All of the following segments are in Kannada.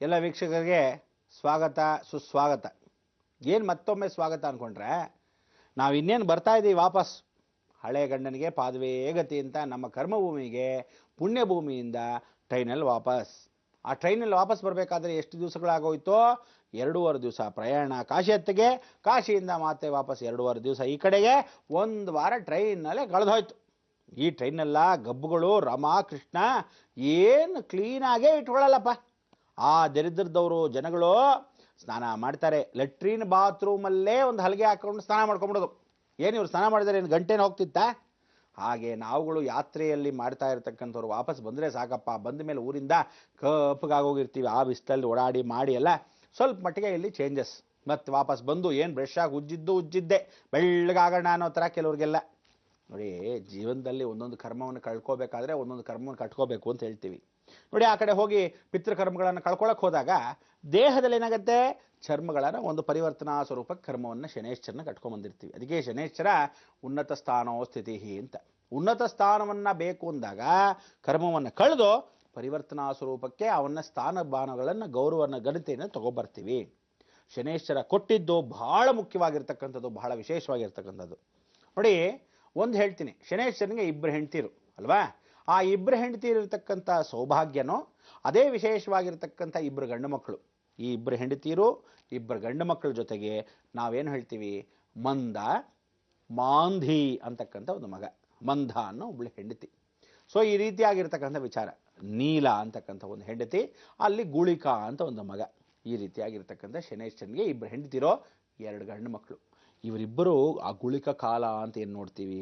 ಎಲ್ಲ ವೀಕ್ಷಕರಿಗೆ ಸ್ವಾಗತ ಸುಸ್ವಾಗತ. ಏನು ಮತ್ತೊಮ್ಮೆ ಸ್ವಾಗತ ಅಂದ್ಕೊಂಡ್ರೆ ನಾವು ಇನ್ನೇನು ಬರ್ತಾ ಇದ್ದೀವಿ ವಾಪಸ್. ಹಳೆ ಗಂಡನಿಗೆ ಪಾದುವೆ ಗತಿ ಅಂತ ನಮ್ಮ ಕರ್ಮಭೂಮಿಗೆ ಪುಣ್ಯಭೂಮಿಯಿಂದ ಟ್ರೈನಲ್ಲಿ ವಾಪಸ್. ಆ ಟ್ರೈನಲ್ಲಿ ವಾಪಸ್ ಬರಬೇಕಾದ್ರೆ ಎಷ್ಟು ದಿವಸಗಳಾಗೋಯ್ತೋ? 2.5 ದಿವಸ ಪ್ರಯಾಣ ಕಾಶಿ ಹತ್ತಿಗೆ, ಕಾಶಿಯಿಂದ ಮತ್ತೆ ವಾಪಸ್ 2.5 ದಿವಸ ಈ ಕಡೆಗೆ, 1 ವಾರ ಟ್ರೈನಲ್ಲೇ ಕಳೆದೋಯ್ತು. ಈ ಟ್ರೈನೆಲ್ಲ ಗಬ್ಬುಗಳು ರಮಾ ಕೃಷ್ಣ ಏನು ಕ್ಲೀನಾಗೇ ಇಟ್ಕೊಳ್ಳಲ್ಲಪ್ಪ. ಆ ದರಿದ್ರದವರು ಜನಗಳು ಸ್ನಾನ ಮಾಡ್ತಾರೆ, ಲೆಟ್ರಿನ್ ಬಾತ್ರೂಮಲ್ಲೇ ಒಂದು ಹಲಗೆ ಹಾಕೊಂಡು ಸ್ನಾನ ಮಾಡ್ಕೊಂಬಿಡೋದು. ಏನು ಇವ್ರು ಸ್ನಾನ ಮಾಡಿದರೆ ಏನು ಗಂಟೆನ ಹೋಗ್ತಿತ್ತಾ? ಹಾಗೆ ನಾವುಗಳು ಯಾತ್ರೆಯಲ್ಲಿ ಮಾಡ್ತಾ ಇರ್ತಕ್ಕಂಥವ್ರು ವಾಪಸ್ ಬಂದರೆ ಸಾಕಪ್ಪ. ಬಂದ ಮೇಲೆ ಊರಿಂದ ಕಪ್ಪಗಾಗೋಗಿರ್ತೀವಿ. ಆ ಬಿಸಿಲಲ್ಲಿ ಓಡಾಡಿ ಮಾಡಿ ಎಲ್ಲ ಸ್ವಲ್ಪ ಮಟ್ಟಿಗೆ ಇಲ್ಲಿ ಚೇಂಜಸ್. ಮತ್ತು ವಾಪಸ್ ಬಂದು ಏನು ಬ್ರಷ್ ಆಗಿ ಉಜ್ಜಿದ್ದೆ ಬೆಳ್ಳಗಾಗೋಣ ಅನ್ನೋ ಥರ ಕೆಲವ್ರಿಗೆಲ್ಲ. ನೋಡಿ, ಜೀವನದಲ್ಲಿ ಒಂದೊಂದು ಕರ್ಮವನ್ನು ಕಳ್ಕೋಬೇಕಾದ್ರೆ ಒಂದೊಂದು ಕರ್ಮವನ್ನು ಕಟ್ಕೋಬೇಕು ಅಂತ ಹೇಳ್ತೀವಿ. ನೋಡಿ, ಆ ಕಡೆ ಹೋಗಿ ಪಿತೃಕರ್ಮಗಳನ್ನು ಕಳ್ಕೊಳಕ್ಕೆ ಹೋದಾಗ ದೇಹದಲ್ಲಿ ಏನಾಗುತ್ತೆ? ಚರ್ಮಗಳನ್ನು ಒಂದು ಪರಿವರ್ತನಾ ಸ್ವರೂಪ ಕರ್ಮವನ್ನು ಶನೇಶ್ವರನ ಕಟ್ಕೊಂಡ್ಬಂದಿರ್ತೀವಿ. ಅದಕ್ಕೆ ಶನೇಶ್ವರ ಉನ್ನತ ಸ್ಥಾನೋ ಸ್ಥಿತಿ ಅಂತ. ಉನ್ನತ ಸ್ಥಾನವನ್ನು ಬೇಕು ಅಂದಾಗ ಕರ್ಮವನ್ನು ಕಳೆದು ಪರಿವರ್ತನಾ ಸ್ವರೂಪಕ್ಕೆ ಅವನ್ನ ಸ್ಥಾನಮಾನಗಳನ್ನು ಗೌರವನ ಘನತೆಯನ್ನು ತಗೊಬರ್ತೀವಿ. ಶನೇಶ್ವರ ಕೊಟ್ಟಿದ್ದು ಬಹಳ ಮುಖ್ಯವಾಗಿರ್ತಕ್ಕಂಥದ್ದು, ಬಹಳ ವಿಶೇಷವಾಗಿರ್ತಕ್ಕಂಥದ್ದು. ನೋಡಿ, ಒಂದು ಹೇಳ್ತೀನಿ, ಶನೇಶ್ವರನಿಗೆ 2 ಹೆಂಡ್ತಿರು ಅಲ್ವಾ? ಆ 2 ಹೆಂಡತಿಯರು ಇರತಕ್ಕಂಥ ಸೌಭಾಗ್ಯನೋ ಅದೇ ವಿಶೇಷವಾಗಿರ್ತಕ್ಕಂಥ 2 ಗಂಡು ಮಕ್ಕಳು. ಈ 2 ಹೆಂಡತಿಯರು 2 ಗಂಡು ಮಕ್ಕಳ ಜೊತೆಗೆ ನಾವೇನು ಹೇಳ್ತೀವಿ? ಮಂದ ಮಾಂಧಿ ಅಂತಕ್ಕಂಥ ಒಂದು ಮಗ. ಮಂದ ಅನ್ನೋ ಒಬ್ಳು ಹೆಂಡತಿ. ಸೊ ಈ ರೀತಿಯಾಗಿರ್ತಕ್ಕಂಥ ವಿಚಾರ. ನೀಲ ಅಂತಕ್ಕಂಥ ಒಂದು ಹೆಂಡತಿ, ಅಲ್ಲಿ ಗುಳಿಕಾ ಅಂತ ಒಂದು ಮಗ. ಈ ರೀತಿಯಾಗಿರ್ತಕ್ಕಂಥ ಶನೇಶ್ವರನಿಗೆ 2 ಹೆಂಡತಿರೋ 2 ಗಂಡು ಮಕ್ಕಳು. ಇವರಿಬ್ಬರು ಆ ಗುಳಿಕ ಕಾಲ ಅಂತ ಏನು ನೋಡ್ತೀವಿ,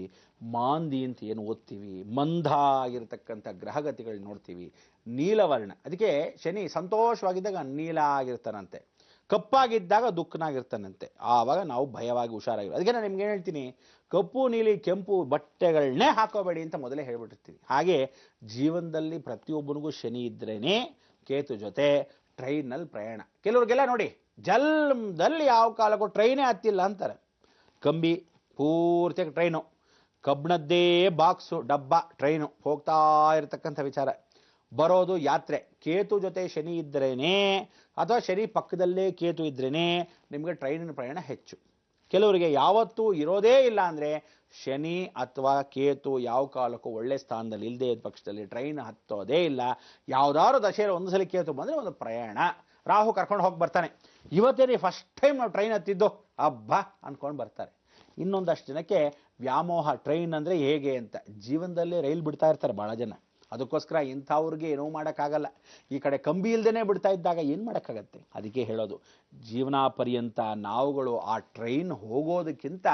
ಮಾಂದಿ ಅಂತ ಏನು ಓದ್ತೀವಿ, ಮಂದ ಆಗಿರ್ತಕ್ಕಂಥ ಗ್ರಹಗತಿಗಳು ನೋಡ್ತೀವಿ, ನೀಲವರ್ಣ. ಅದಕ್ಕೆ ಶನಿ ಸಂತೋಷವಾಗಿದ್ದಾಗ ನೀಲ ಆಗಿರ್ತಾನಂತೆ, ಕಪ್ಪಾಗಿದ್ದಾಗ ದುಃಖನಾಗಿರ್ತಾನಂತೆ. ಆವಾಗ ನಾವು ಭಯವಾಗಿ ಹುಷಾರಾಗಿರೋ. ಅದಕ್ಕೆ ನಾನು ನಿಮ್ಗೆ ಏನು ಹೇಳ್ತೀನಿ, ಕಪ್ಪು ನೀಲಿ ಕೆಂಪು ಬಟ್ಟೆಗಳನ್ನೇ ಹಾಕೋಬೇಡಿ ಅಂತ ಮೊದಲೇ ಹೇಳ್ಬಿಟ್ಟಿರ್ತೀವಿ. ಹಾಗೆ ಜೀವನದಲ್ಲಿ ಪ್ರತಿಯೊಬ್ಬನಿಗೂ ಶನಿ ಇದ್ರೇನೆ ಕೇತು ಜೊತೆ ಟ್ರೈನಲ್ಲಿ ಪ್ರಯಾಣ. ಕೆಲವ್ರಿಗೆಲ್ಲ ನೋಡಿ, ಜನ್ಮದಲ್ಲಿ ಯಾವ ಕಾಲಕ್ಕೂ ಟ್ರೈನೇ ಹತ್ತಿಲ್ಲ ಅಂತಾರೆ. ಕಂಬಿ ಪೂರ್ತಿಯಾಗಿ ಟ್ರೈನು, ಕಬ್ಬಣದ್ದೇ ಬಾಕ್ಸು ಡಬ್ಬ ಟ್ರೈನು ಹೋಗ್ತಾ ಇರತಕ್ಕಂಥ ವಿಚಾರ. ಬರೋದು ಯಾತ್ರೆ. ಕೇತು ಜೊತೆ ಶನಿ ಇದ್ರೇನೆ ಅಥವಾ ಶನಿ ಪಕ್ಕದಲ್ಲೇ ಕೇತು ಇದ್ರೇನೆ ನಿಮಗೆ ಟ್ರೈನಿನ ಪ್ರಯಾಣ ಹೆಚ್ಚು. ಕೆಲವರಿಗೆ ಯಾವತ್ತೂ ಇರೋದೇ ಇಲ್ಲ ಅಂದರೆ ಶನಿ ಅಥವಾ ಕೇತು ಯಾವ ಕಾಲಕ್ಕೂ ಒಳ್ಳೆ ಸ್ಥಾನದಲ್ಲಿ ಇಲ್ಲದೆ ಇದ್ದ ಪಕ್ಷದಲ್ಲಿ ಟ್ರೈನ್ ಹತ್ತೋದೇ ಇಲ್ಲ. ಯಾವುದಾದ್ರು ದಶೆಯಲ್ಲಿ ಒಂದು ಸಲ ಕೇತು ಬಂದರೆ ಒಂದು ಪ್ರಯಾಣ. ರಾಹು ಕರ್ಕೊಂಡು ಹೋಗಿ ಬರ್ತಾನೆ. ಇವತ್ತೇ ಫಸ್ಟ್ ಟೈಮ್ ನಾವು ಟ್ರೈನ್ ಹತ್ತಿದ್ದು ಹಬ್ಬ ಅಂದ್ಕೊಂಡು ಬರ್ತಾರೆ. ಇನ್ನೊಂದಷ್ಟು ಜನಕ್ಕೆ ವ್ಯಾಮೋಹ, ಟ್ರೈನ್ ಅಂದರೆ ಹೇಗೆ ಅಂತ. ಜೀವನದಲ್ಲಿ ರೈಲ್ ಬಿಡ್ತಾ ಇರ್ತಾರೆ ಭಾಳ ಜನ. ಅದಕ್ಕೋಸ್ಕರ ಇಂಥವ್ರಿಗೆ ಏನೂ ಮಾಡೋಕ್ಕಾಗಲ್ಲ. ಈ ಕಡೆ ಕಂಬಿ ಇಲ್ದೇ ಬಿಡ್ತಾ ಇದ್ದಾಗ ಏನು ಮಾಡೋಕ್ಕಾಗತ್ತೆ? ಅದಕ್ಕೆ ಹೇಳೋದು, ಜೀವನ ಪರ್ಯಂತ ನಾವುಗಳು ಆ ಟ್ರೈನ್ ಹೋಗೋದಕ್ಕಿಂತ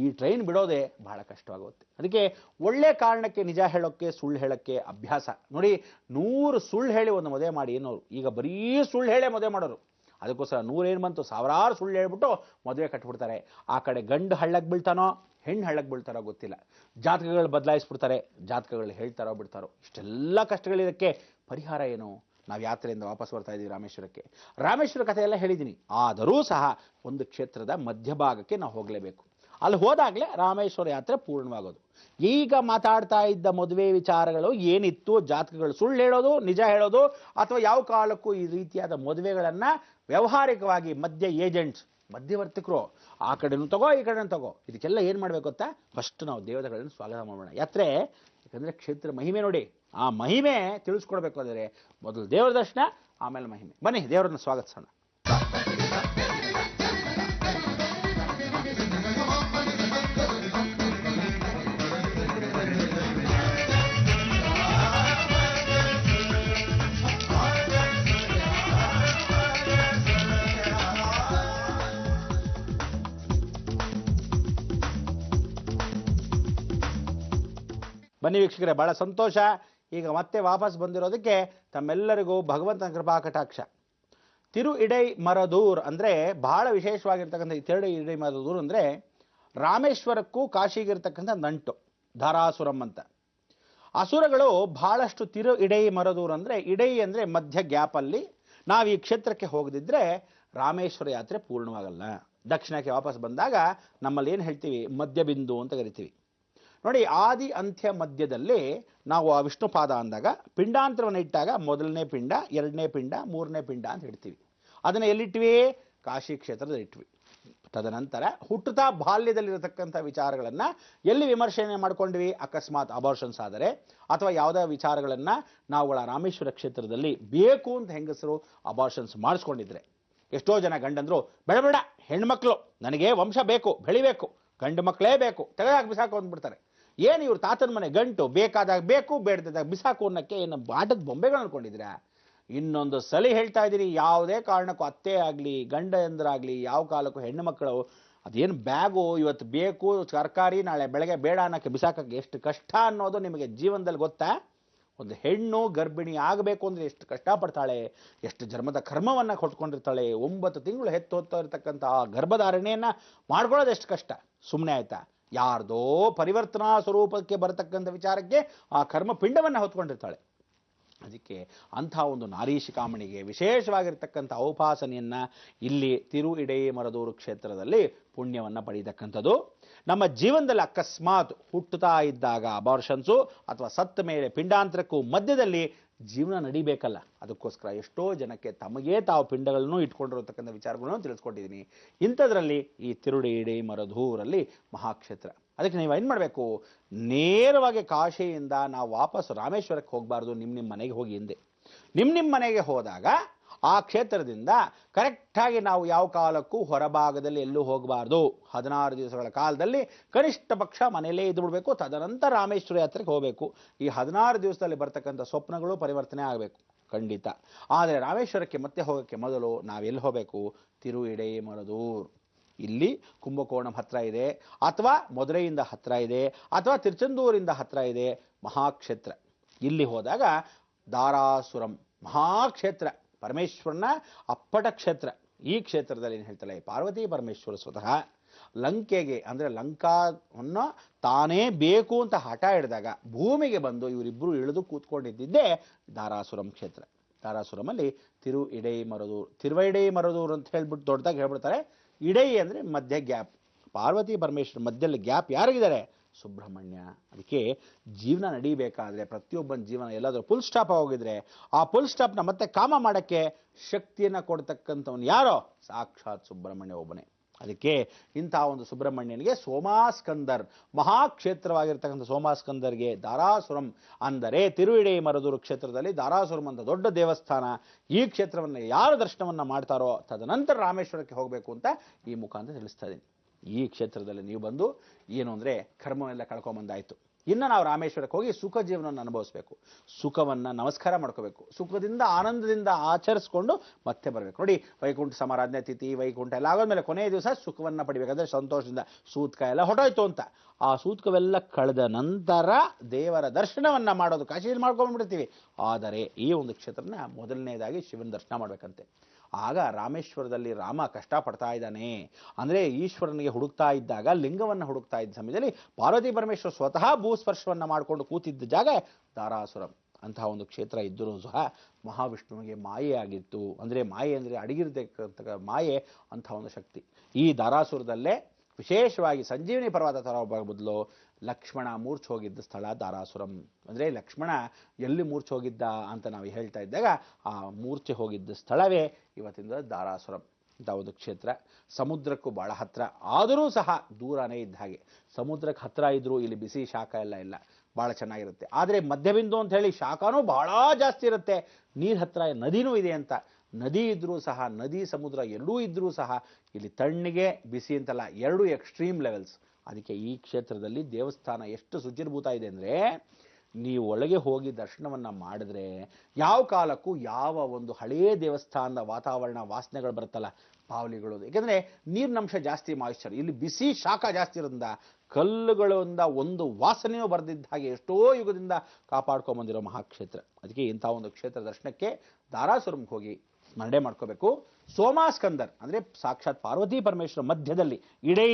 ಈ ಟ್ರೈನ್ ಬಿಡೋದೇ ಬಹಳ ಕಷ್ಟವಾಗುತ್ತೆ. ಅದಕ್ಕೆ ಒಳ್ಳೆ ಕಾರಣಕ್ಕೆ ನಿಜ ಹೇಳೋಕ್ಕೆ ಸುಳ್ಳು ಹೇಳೋಕ್ಕೆ ಅಭ್ಯಾಸ. ನೋಡಿ, 100 ಸುಳ್ಳು ಹೇಳಿ ಒಂದು ಮದುವೆ ಮಾಡಿ ಏನೋರು ಈಗ ಬರೀ ಸುಳ್ಳು ಹೇಳೇ ಮದುವೆ ಮಾಡೋರು. ಅದಕ್ಕೋಸ್ಕರ 100 ಏನು ಬಂತು, 1000 ಸುಳ್ಳು ಹೇಳ್ಬಿಟ್ಟು ಮದುವೆ ಕಟ್ಬಿಡ್ತಾರೆ. ಆ ಕಡೆ ಗಂಡು ಹಳ್ಳಕ್ಕೆ ಬೀಳ್ತಾನೋ ಹೆಣ್ಣು ಹಳ್ಳಕ್ಕೆ ಬೀಳ್ತಾರೋ ಗೊತ್ತಿಲ್ಲ. ಜಾತಕಗಳು ಬದಲಾಯಿಸ್ಬಿಡ್ತಾರೆ, ಜಾತಕಗಳು ಹೇಳ್ತಾರೋ ಬಿಡ್ತಾರೋ. ಇಷ್ಟೆಲ್ಲ ಕಷ್ಟಗಳಿದಕ್ಕೆ ಪರಿಹಾರ ಏನು? ನಾವು ಯಾತ್ರೆಯಿಂದ ವಾಪಸ್ ಬರ್ತಾ ಇದ್ದೀವಿ ರಾಮೇಶ್ವರಕ್ಕೆ. ರಾಮೇಶ್ವರ ಕಥೆ ಎಲ್ಲ ಹೇಳಿದ್ದೀನಿ. ಆದರೂ ಸಹ ಒಂದು ಕ್ಷೇತ್ರದ ಮಧ್ಯಭಾಗಕ್ಕೆ ನಾವು ಹೋಗಲೇಬೇಕು. ಅಲ್ಲಿ ಹೋದಾಗಲೇ ರಾಮೇಶ್ವರ ಯಾತ್ರೆ ಪೂರ್ಣವಾಗೋದು. ಈಗ ಮಾತಾಡ್ತಾ ಇದ್ದ ಮದುವೆ ವಿಚಾರಗಳು ಏನಿತ್ತು, ಜಾತಕಗಳು ಸುಳ್ಳು ಹೇಳೋದು ನಿಜ ಹೇಳೋದು, ಅಥವಾ ಯಾವ ಕಾಲಕ್ಕೂ ಈ ರೀತಿಯಾದ ಮದುವೆಗಳನ್ನು ವ್ಯಾವಹಾರಿಕವಾಗಿ ಏಜೆಂಟ್ಸ್ ಮಧ್ಯವರ್ತಿಕರು ಆ ಕಡೆನೂ ತಗೋ ಈ ಕಡೆನೂ ತಗೋ, ಇದಕ್ಕೆಲ್ಲ ಏನು ಮಾಡಬೇಕು ಗೊತ್ತಾ? ಫಸ್ಟ್ ನಾವು ದೇವತೆಗಳನ್ನು ಸ್ವಾಗತ ಮಾಡೋಣ. ಯಾತ್ರೆ ಯಾಕಂದರೆ ಕ್ಷೇತ್ರ ಮಹಿಮೆ ನೋಡಿ, ಆ ಮಹಿಮೆ ತಿಳಿಸ್ಕೊಡ್ಬೇಕು ಅಂದರೆ ಮೊದಲು ದೇವರ ದರ್ಶನ, ಆಮೇಲೆ ಮಹಿಮೆ. ಬನ್ನಿ ದೇವರನ್ನು ಸ್ವಾಗತಿಸೋಣ. ಬನ್ನಿ ವೀಕ್ಷಕರೇ, ಬಹಳ ಸಂತೋಷ. ಈಗ ಮತ್ತೆ ವಾಪಸ್ ಬಂದಿರೋದಕ್ಕೆ ತಮ್ಮೆಲ್ಲರಿಗೂ ಭಗವಂತನ ಕೃಪಾ ಕಟಾಕ್ಷ. ತಿರು ಇಡೈ ಮರದೂರ್ ಅಂದರೆ ಬಹಳ ವಿಶೇಷವಾಗಿರ್ತಕ್ಕಂಥ. ತಿರು ಇಡೈ ಮರದೂರ್ ಅಂದರೆ ರಾಮೇಶ್ವರಕ್ಕೂ ಕಾಶಿಗಿರ್ತಕ್ಕಂಥ ನಂಟು, ಧಾರಾಸುರಂ ಅಂತ. ಅಸುರಗಳು ಬಹಳಷ್ಟು. ತಿರು ಇಡೈ ಮರದೂರ್ ಅಂದರೆ ಇಡೈ ಅಂದರೆ ಮಧ್ಯ ಗ್ಯಾಪಲ್ಲಿ ನಾವು ಈ ಕ್ಷೇತ್ರಕ್ಕೆ ಹೋಗದಿದ್ದರೆ ರಾಮೇಶ್ವರ ಯಾತ್ರೆ ಪೂರ್ಣವಾಗಲ್ಲ. ದಕ್ಷಿಣಕ್ಕೆ ವಾಪಸ್ ಬಂದಾಗ ನಮ್ಮಲ್ಲಿ ಏನು ಹೇಳ್ತೀವಿ, ಮಧ್ಯಬಿಂದು ಅಂತ ಕರಿತೀವಿ. ನೋಡಿ, ಆದಿ ಅಂತ್ಯ ಮಧ್ಯದಲ್ಲಿ ನಾವು ಆ ವಿಷ್ಣು ಪಾದ ಅಂದಾಗ ಪಿಂಡಾಂತರವನ್ನು ಇಟ್ಟಾಗ ಮೊದಲನೇ ಪಿಂಡ, ಎರಡನೇ ಪಿಂಡ, ಮೂರನೇ ಪಿಂಡ ಅಂತ ಹೇಳ್ತೀವಿ. ಅದನ್ನು ಎಲ್ಲಿಟ್ವಿ? ಕಾಶಿ ಕ್ಷೇತ್ರದಲ್ಲಿ ಇಟ್ವಿ. ತದನಂತರ ಹುಟ್ಟುತ್ತಾ ಬಾಲ್ಯದಲ್ಲಿರತಕ್ಕಂಥ ವಿಚಾರಗಳನ್ನು ಎಲ್ಲಿ ವಿಮರ್ಶನೆ ಮಾಡ್ಕೊಂಡ್ವಿ? ಅಕಸ್ಮಾತ್ ಅಬಾರ್ಷನ್ಸ್ ಆದರೆ ಅಥವಾ ಯಾವುದೇ ವಿಚಾರಗಳನ್ನು ನಾವುಗಳ ರಾಮೇಶ್ವರ ಕ್ಷೇತ್ರದಲ್ಲಿ ಬೇಕು ಅಂತ ಹೆಂಗಸರು ಅಬಾರ್ಷನ್ಸ್ ಮಾಡಿಸ್ಕೊಂಡಿದ್ರೆ, ಎಷ್ಟೋ ಜನ ಗಂಡಂದ್ರು ಬೇಡ ಬೇಡ ಹೆಣ್ಮಕ್ಳು ನನಗೆ ವಂಶ ಬೇಕು, ಬೆಳಿಬೇಕು, ಗಂಡು ಮಕ್ಕಳೇ ಬೇಕು, ತೆಗೆದಾಗಿ ಬಿಸಾಕು ಅಂದ್ಬಿಡ್ತಾರೆ. ಏನು ಇವ್ರು ತಾತನ ಮನೆ ಗಂಟು, ಬೇಕಾದಾಗ ಬೇಕು, ಬೇಡದಾಗ ಬಿಸಾಕು ಅನ್ನೋಕ್ಕೆ ಏನು ಆಟದ ಬೊಂಬೆಗಳು ಅನ್ಕೊಂಡಿದ್ದೀರಾ? ಇನ್ನೊಂದು ಸಲ ಹೇಳ್ತಾ ಇದ್ದೀನಿ, ಯಾವುದೇ ಕಾರಣಕ್ಕೂ ಅತ್ತೆ ಆಗಲಿ ಗಂಡ ಎಂದರಾಗಲಿ ಯಾವ ಕಾಲಕ್ಕೂ ಹೆಣ್ಣು ಮಕ್ಕಳು ಅದೇನು ಬ್ಯಾಗು ಇವತ್ತು ಬೇಕು ತರಕಾರಿ ನಾಳೆ ಬೆಳಗ್ಗೆ ಬೇಡ ಅನ್ನೋಕ್ಕೆ ಬಿಸಾಕಕ್ಕೆ ಎಷ್ಟು ಕಷ್ಟ ಅನ್ನೋದು ನಿಮಗೆ ಜೀವನದಲ್ಲಿ ಗೊತ್ತಾ? ಒಂದು ಹೆಣ್ಣು ಗರ್ಭಿಣಿ ಆಗಬೇಕು ಅಂದರೆ ಎಷ್ಟು ಕಷ್ಟಪಡ್ತಾಳೆ, ಎಷ್ಟು ಜನ್ಮದ ಕರ್ಮವನ್ನು ಕೊಟ್ಕೊಂಡಿರ್ತಾಳೆ, 9 ತಿಂಗಳು ಹೊತ್ತಾ ಇರತಕ್ಕಂಥ ಆ ಗರ್ಭಧಾರಣೆಯನ್ನು ಮಾಡ್ಕೊಳ್ಳೋದು ಎಷ್ಟು ಕಷ್ಟ. ಸುಮ್ಮನೆ ಆಯ್ತಾ? ಯಾರ್ದೋ ಪರಿವರ್ತನಾ ಸ್ವರೂಪಕ್ಕೆ ಬರತಕ್ಕಂಥ ವಿಚಾರಕ್ಕೆ ಆ ಕರ್ಮ ಪಿಂಡವನ್ನು ಹೊತ್ಕೊಂಡಿರ್ತಾಳೆ. ಅದಕ್ಕೆ ಅಂಥ ಒಂದು ನಾರಿ ಶಿಖಾಮಣಿಗೆ ವಿಶೇಷವಾಗಿರ್ತಕ್ಕಂಥ ಔಪಾಸನೆಯನ್ನು ಇಲ್ಲಿ ತಿರು ಇಡೈ ಮರದೂರು ಕ್ಷೇತ್ರದಲ್ಲಿ ಪುಣ್ಯವನ್ನು ಪಡೀತಕ್ಕಂಥದ್ದು. ನಮ್ಮ ಜೀವನದಲ್ಲಿ ಅಕಸ್ಮಾತ್ ಹುಟ್ಟುತ್ತಾ ಇದ್ದಾಗ ಅಬಾರ್ಷನ್ಸು ಅಥವಾ ಸತ್ತ ಮೇಲೆ ಪಿಂಡಾಂತರಕ್ಕೂ ಮಧ್ಯದಲ್ಲಿ ಜೀವನ ನಡಿಬೇಕಲ್ಲ, ಅದಕ್ಕೋಸ್ಕರ ಎಷ್ಟೋ ಜನಕ್ಕೆ ತಮಗೇ ತಾವು ಪಿಂಡಗಳನ್ನು ಇಟ್ಕೊಂಡಿರತಕ್ಕಂಥ ವಿಚಾರಗಳನ್ನು ತಿಳಿಸ್ಕೊಟ್ಟಿದ್ದೀನಿ. ಇಂಥದ್ರಲ್ಲಿ ಈ ತಿರುಡಿ ಇಡೈ ಮರದೂರಲ್ಲಿ ಮಹಾಕ್ಷೇತ್ರ. ಅದಕ್ಕೆ ನೀವು ಏನು ಮಾಡಬೇಕು? ನೇರವಾಗಿ ಕಾಶಿಯಿಂದ ನಾವು ವಾಪಸ್ ರಾಮೇಶ್ವರಕ್ಕೆ ಹೋಗಬಾರ್ದು, ನಿಮ್ಮ ಮನೆಗೆ ಹೋಗಿ ಹಿಂದೆ. ನಿಮ್ಮ ಮನೆಗೆ ಹೋದಾಗ ಆ ಕ್ಷೇತ್ರದಿಂದ ಕರೆಕ್ಟಾಗಿ ನಾವು ಯಾವ ಕಾಲಕ್ಕೂ ಹೊರಭಾಗದಲ್ಲಿ ಎಲ್ಲೂ ಹೋಗಬಾರ್ದು. 16 ದಿವಸಗಳ ಕಾಲದಲ್ಲಿ ಕನಿಷ್ಠ ಪಕ್ಷ ಮನೆಯಲ್ಲೇ ಇದ್ದು ಬಿಡಬೇಕು. ತದನಂತರ ರಾಮೇಶ್ವರ ಯಾತ್ರೆಗೆ ಹೋಗಬೇಕು. ಈ 16 ದಿವಸದಲ್ಲಿ ಬರ್ತಕ್ಕಂಥ ಸ್ವಪ್ನಗಳು ಪರಿವರ್ತನೆ ಆಗಬೇಕು ಖಂಡಿತ. ಆದರೆ ರಾಮೇಶ್ವರಕ್ಕೆ ಮತ್ತೆ ಹೋಗೋಕ್ಕೆ ಮೊದಲು ನಾವೆಲ್ಲಿ ಹೋಗಬೇಕು? ತಿರು ಇಡೈ ಮರದೂರು. ಇಲ್ಲಿ ಕುಂಭಕೋಣಂ ಹತ್ರ ಇದೆ, ಅಥವಾ ಮಧುರೈಯಿಂದ ಹತ್ರ ಇದೆ, ಅಥವಾ ತಿರುಚೆಂದೂರಿಂದ ಹತ್ರ ಇದೆ ಮಹಾಕ್ಷೇತ್ರ. ಇಲ್ಲಿ ಹೋದಾಗ ದಾರಾಸುರಂ ಮಹಾಕ್ಷೇತ್ರ, ಪರಮೇಶ್ವರನ ಅಪ್ಪಟ ಕ್ಷೇತ್ರ. ಈ ಕ್ಷೇತ್ರದಲ್ಲಿ ಏನು ಹೇಳ್ತಾಳೆ ಪಾರ್ವತಿ ಪರಮೇಶ್ವರ ಸ್ವತಃ ಲಂಕೆಗೆ ಅಂದರೆ ಲಂಕಾವನ್ನು ತಾನೇ ಬೇಕು ಅಂತ ಹಠ ಹಿಡಿದಾಗ ಭೂಮಿಗೆ ಬಂದು ಇವರಿಬ್ಬರು ಇಳಿದು ಕೂತ್ಕೊಂಡಿದ್ದಿದ್ದೇ ದಾರಾಸುರಂ ಕ್ಷೇತ್ರ. ದಾರಾಸುರಮಲ್ಲಿ ತಿರು ಇಡೈ ಮರದೂರು, ತಿರುವೈಡೈ ಮರದೂರು ಅಂತ ಹೇಳ್ಬಿಟ್ಟು ದೊಡ್ಡದಾಗಿ ಹೇಳ್ಬಿಡ್ತಾರೆ. ಇಡೈ ಅಂದರೆ ಮಧ್ಯ ಗ್ಯಾಪ್, ಪಾರ್ವತಿ ಪರಮೇಶ್ವರ ಮಧ್ಯದಲ್ಲಿ ಗ್ಯಾಪ್ ಯಾರಿಗಿದ್ದಾರೆ? ಸುಬ್ರಹ್ಮಣ್ಯ. ಅದಕ್ಕೆ ಜೀವನ ನಡೀಬೇಕಾದ್ರೆ ಪ್ರತಿಯೊಬ್ಬನ ಜೀವನ ಎಲ್ಲಾದರೂ ಫುಲ್ ಸ್ಟಾಪ್ ಹೋಗಿದ್ರೆ ಆ ಫುಲ್ ಸ್ಟಾಪ್ನ ಮತ್ತೆ ಕಾಮ ಮಾಡೋಕ್ಕೆ ಶಕ್ತಿಯನ್ನು ಕೊಡ್ತಕ್ಕಂಥವನು ಯಾರೋ? ಸಾಕ್ಷಾತ್ ಸುಬ್ರಹ್ಮಣ್ಯ ಒಬ್ಬನೇ. ಅದಕ್ಕೆ ಇಂಥ ಒಂದು ಸುಬ್ರಹ್ಮಣ್ಯನಿಗೆ ಸೋಮಾಸ್ಕಂದರ್, ಮಹಾಕ್ಷೇತ್ರವಾಗಿರ್ತಕ್ಕಂಥ ಸೋಮಾಸ್ಕಂದರ್ಗೆ ದಾರಾಸುರಂ ಅಂದರೆ ತಿರು ಇಡೈ ಮರದೂರು ಕ್ಷೇತ್ರದಲ್ಲಿ ದಾರಾಸುರಂ ಅಂತ ದೊಡ್ಡ ದೇವಸ್ಥಾನ. ಈ ಕ್ಷೇತ್ರವನ್ನು ಯಾರು ದರ್ಶನವನ್ನು ಮಾಡ್ತಾರೋ ತದನಂತರ ರಾಮೇಶ್ವರಕ್ಕೆ ಹೋಗಬೇಕು ಅಂತ ಈ ಮುಖಾಂತರ ತಿಳಿಸ್ತಾ ಇದ್ದೀನಿ. ಈ ಕ್ಷೇತ್ರದಲ್ಲಿ ನೀವು ಬಂದು ಏನು ಅಂದರೆ ಕರ್ಮವೆಲ್ಲ ಕಳ್ಕೊಂಬಂದಾಯಿತು. ಇನ್ನು ನಾವು ರಾಮೇಶ್ವರಕ್ಕೆ ಹೋಗಿ ಸುಖ ಜೀವನವನ್ನು ಅನುಭವಿಸಬೇಕು, ಸುಖವನ್ನು ನಮಸ್ಕಾರ ಮಾಡ್ಕೋಬೇಕು, ಸುಖದಿಂದ ಆನಂದದಿಂದ ಆಚರಿಸ್ಕೊಂಡು ಮತ್ತೆ ಬರಬೇಕು. ನೋಡಿ, ವೈಕುಂಠ ಸಮಾರಾಧನೆ ತಿಥಿ ವೈಕುಂಠ ಎಲ್ಲ ಆಗೋದ್ಮೇಲೆ ಕೊನೆಯ ದಿವಸ ಸುಖವನ್ನು ಪಡಿಬೇಕಾದ್ರೆ ಸಂತೋಷದಿಂದ ಸೂತ್ಕ ಎಲ್ಲ ಹೊಟ್ಟೋಯ್ತು ಅಂತ ಆ ಸೂತ್ಕವೆಲ್ಲ ಕಳೆದ ನಂತರ ದೇವರ ದರ್ಶನವನ್ನು ಮಾಡೋದು ಕಾಶಿಯಲ್ಲಿ ಮಾಡ್ಕೊಂಡ್ಬಿಡ್ತೀವಿ. ಆದರೆ ಈ ಒಂದು ಕ್ಷೇತ್ರನ ಮೊದಲನೇದಾಗಿ ಶಿವನ ದರ್ಶನ ಮಾಡಬೇಕಂತೆ. ಆಗ ರಾಮೇಶ್ವರದಲ್ಲಿ ರಾಮ ಕಷ್ಟಪಡ್ತಾ ಇದ್ದಾನೆ ಅಂದರೆ ಈಶ್ವರನಿಗೆ ಹುಡುಕ್ತಾ ಇದ್ದಾಗ, ಲಿಂಗವನ್ನು ಹುಡುಕ್ತಾ ಇದ್ದ ಸಮಯದಲ್ಲಿ ಪಾರ್ವತಿ ಪರಮೇಶ್ವರ ಸ್ವತಃ ಭೂಸ್ಪರ್ಶವನ್ನು ಮಾಡಿಕೊಂಡು ಕೂತಿದ್ದ ಜಾಗ ದಾರಾಸುರಂ. ಅಂತಹ ಒಂದು ಕ್ಷೇತ್ರ ಇದ್ದರೂ ಸಹ ಮಹಾವಿಷ್ಣುವಿಗೆ ಮಾಯೆ ಆಗಿತ್ತು. ಅಂದರೆ ಮಾಯೆ ಅಂದರೆ ಅಡಗಿರ್ತಕ್ಕಂಥ ಮಾಯೆ, ಅಂಥ ಒಂದು ಶಕ್ತಿ. ಈ ದಾರಾಸುರದಲ್ಲೇ ವಿಶೇಷವಾಗಿ ಸಂಜೀವನಿ ಪರ್ವತ ಥರ ಬದಲು ಲಕ್ಷ್ಮಣ ಮೂರ್ಛೆ ಹೋಗಿದ್ದ ಸ್ಥಳ ದಾರಾಸುರಂ. ಅಂದರೆ ಲಕ್ಷ್ಮಣ ಎಲ್ಲಿ ಮೂರ್ಛೆ ಹೋಗಿದ್ದ ಅಂತ ನಾವು ಹೇಳ್ತಾ ಇದ್ದಾಗ ಆ ಮೂರ್ಛೆ ಹೋಗಿದ್ದ ಸ್ಥಳವೇ ಇವತ್ತಿನ ದಾರಾಸುರಂ. ಇಂಥ ಒಂದು ಕ್ಷೇತ್ರ ಸಮುದ್ರಕ್ಕೂ ಭಾಳ ಹತ್ರ, ಆದರೂ ಸಹ ದೂರನೇ ಇದ್ದ ಹಾಗೆ. ಸಮುದ್ರಕ್ಕೆ ಹತ್ರ ಇದ್ದರೂ ಇಲ್ಲಿ ಬಿಸಿ ಶಾಖ ಎಲ್ಲ ಇಲ್ಲ, ಭಾಳ ಚೆನ್ನಾಗಿರುತ್ತೆ. ಆದರೆ ಮಧ್ಯಬಿಂದು ಅಂತ ಹೇಳಿ ಶಾಖನೂ ಭಾಳ ಜಾಸ್ತಿ ಇರುತ್ತೆ. ನೀರು ಹತ್ರ ನದಿನೂ ಇದೆ ಅಂತ. ನದಿ ಇದ್ದರೂ ಸಹ, ನದಿ ಸಮುದ್ರ ಎಲ್ಲೂ ಇದ್ದರೂ ಸಹ ಇಲ್ಲಿ ತಣ್ಣಗೆ ಬಿಸಿ ಅಂತಲ್ಲ, ಎರಡೂ ಎಕ್ಸ್ಟ್ರೀಮ್ ಲೆವೆಲ್ಸ್. ಅದಕ್ಕೆ ಈ ಕ್ಷೇತ್ರದಲ್ಲಿ ದೇವಸ್ಥಾನ ಎಷ್ಟು ಶುಚಿರ್ಭೂತ ಇದೆ ಅಂದರೆ ನೀವು ಒಳಗೆ ಹೋಗಿ ದರ್ಶನವನ್ನು ಮಾಡಿದ್ರೆ ಯಾವ ಕಾಲಕ್ಕೂ ಯಾವ ಒಂದು ಹಳೆಯ ದೇವಸ್ಥಾನದ ವಾತಾವರಣ ವಾಸನೆಗಳು ಬರುತ್ತಲ್ಲ, ಬಾವಲಿಗಳು. ಏಕೆಂದರೆ ನೀರಿನಂಶ ಜಾಸ್ತಿ, ಮಾಯಿಶ್ಚರ್. ಇಲ್ಲಿ ಬಿಸಿ ಶಾಖ ಜಾಸ್ತಿ ಇರೋದ್ರಿಂದ ಕಲ್ಲುಗಳಿಂದ ಒಂದು ವಾಸನೆಯೂ ಬರೆದಿದ್ದ ಹಾಗೆ ಎಷ್ಟೋ ಯುಗದಿಂದ ಕಾಪಾಡ್ಕೊಂಬಂದಿರೋ ಮಹಾಕ್ಷೇತ್ರ. ಅದಕ್ಕೆ ಇಂಥ ಒಂದು ಕ್ಷೇತ್ರ ದರ್ಶನಕ್ಕೆ ದಾರಾಸುರಂಗೆ ಹೋಗಿ ಸ್ಮರಣೆ ಮಾಡ್ಕೋಬೇಕು. ಸೋಮಾಸ್ಕಂದರ್ ಅಂದರೆ ಸಾಕ್ಷಾತ್ ಪಾರ್ವತಿ ಪರಮೇಶ್ವರ ಮಧ್ಯದಲ್ಲಿ ಇಡೀ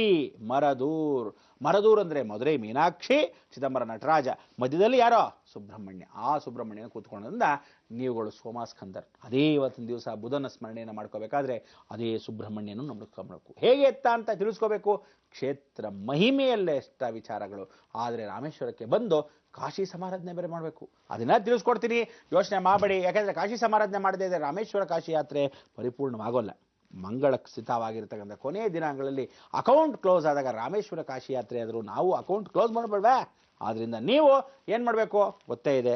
ಮರದೂರ್ ಅಂದರೆ ಮಧುರೈ ಮೀನಾಕ್ಷಿ, ಚಿದಂಬರ ನಟರಾಜ, ಮಧ್ಯದಲ್ಲಿ ಯಾರೋ ಸುಬ್ರಹ್ಮಣ್ಯ. ಆ ಸುಬ್ರಹ್ಮಣ್ಯನ ಕೂತ್ಕೊಳ್ಳೋದ್ರಿಂದ ನೀವುಗಳು ಸೋಮಾಸ್ಕಂದರ್. ಅದೇ ಇವತ್ತಿನ ದಿವಸ ಬುಧನ ಸ್ಮರಣೆಯನ್ನು ಮಾಡ್ಕೋಬೇಕಾದ್ರೆ ಅದೇ ಸುಬ್ರಹ್ಮಣ್ಯನ ನಂಬಿಸ್ಕೊಬೇಕು. ಹೇಗೆ ಎತ್ತ ಅಂತ ತಿಳಿಸ್ಕೋಬೇಕು. ಕ್ಷೇತ್ರ ಮಹಿಮೆಯಲ್ಲೆಷ್ಟ ವಿಚಾರಗಳು. ಆದರೆ ರಾಮೇಶ್ವರಕ್ಕೆ ಬಂದು ಕಾಶಿ ಸಮಾರಾಧನೆ ಬೇರೆ ಮಾಡಬೇಕು. ಅದನ್ನ ತಿಳಿಸ್ಕೊಡ್ತೀನಿ, ಯೋಚನೆ ಮಾಡಬೇಡಿ. ಯಾಕಂದರೆ ಕಾಶಿ ಸಮಾರಾಧನೆ ಮಾಡದೇ ಇದ್ದರೆ ರಾಮೇಶ್ವರ ಕಾಶಿ ಯಾತ್ರೆ ಪರಿಪೂರ್ಣವಾಗೋಲ್ಲ. ಮಂಗಳ ಸ್ಥಿತವಾಗಿರ್ತಕ್ಕಂಥ ಕೊನೆಯ ದಿನಗಳಲ್ಲಿ ಅಕೌಂಟ್ ಕ್ಲೋಸ್ ಆದಾಗ ರಾಮೇಶ್ವರ ಕಾಶಿ ಯಾತ್ರೆ ಆದರೂ ನಾವು ಅಕೌಂಟ್ ಕ್ಲೋಸ್ ಮಾಡಬೇಡ್ವಾ? ಆದ್ದರಿಂದ ನೀವು ಏನು ಮಾಡಬೇಕು ಗೊತ್ತೇ ಇದೆ.